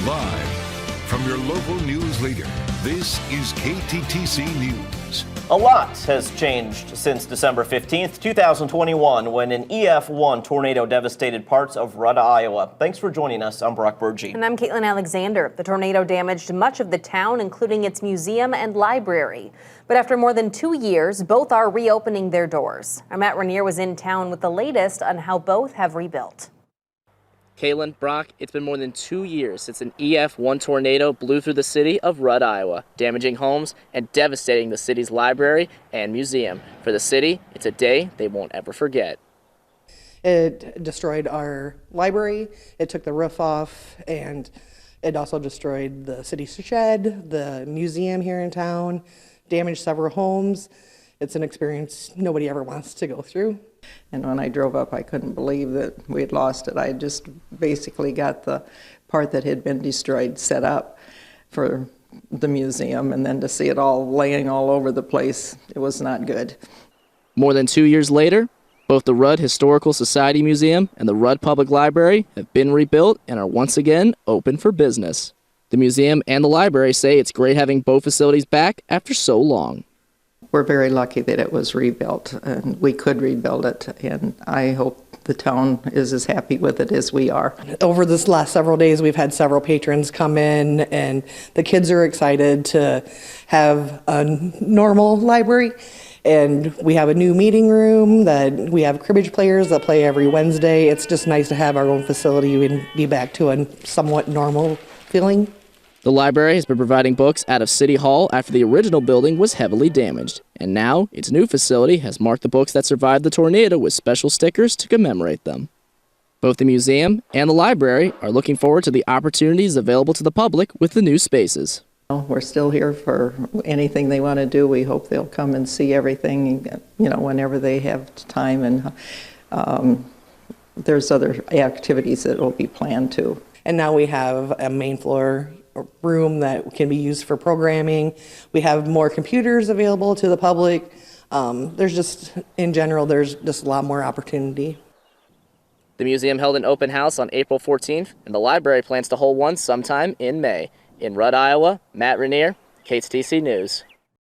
Live from your local news leader, this is KTTC News. A lot has changed since December 15th, 2021, when an EF1 tornado devastated parts of Rudd, Iowa. Thanks for joining us. I'm Brock Burgee. And I'm Caitlin Alexander. The tornado damaged much of the town, including its museum and library. But after more than 2 years, both are reopening their doors. Our Matt Rainier was in town with the latest on how both have rebuilt. Caitlin, Brock, it's been more than 2 years since an EF1 tornado blew through the city of Rudd, Iowa, damaging homes and devastating the city's library and museum. For the city, it's a day they won't ever forget. It destroyed our library, it took the roof off, and it also destroyed the city shed, the museum here in town, damaged several homes. It's an experience nobody ever wants to go through. And when I drove up, I couldn't believe that we had lost it. I just basically got the part that had been destroyed set up for the museum, and then to see it all laying all over the place, it was not good. More than 2 years later, both the Rudd Historical Society Museum and the Rudd Public Library have been rebuilt and are once again open for business. The museum and the library say it's great having both facilities back after so long. We're very lucky that it was rebuilt, and we could rebuild it, and I hope the town is as happy with it as we are. Over this last several days, we've had several patrons come in, and the kids are excited to have a normal library. And we have a new meeting room that we have cribbage players that play every Wednesday. It's just nice to have our own facility and be back to a somewhat normal feeling. The library has been providing books out of City Hall after the original building was heavily damaged. And now, its new facility has marked the books that survived the tornado with special stickers to commemorate them. Both the museum and the library are looking forward to the opportunities available to the public with the new spaces. We're still here for anything they want to do. We hope they'll come and see everything, whenever they have time, and there's other activities that will be planned too. And now we have a main floor room that can be used for programming. We have more computers available to the public. In general, there's just a lot more opportunity. The museum held an open house on April 14th, and the library plans to hold one sometime in May. In Rudd, Iowa, Matt Rainier, KTTC News.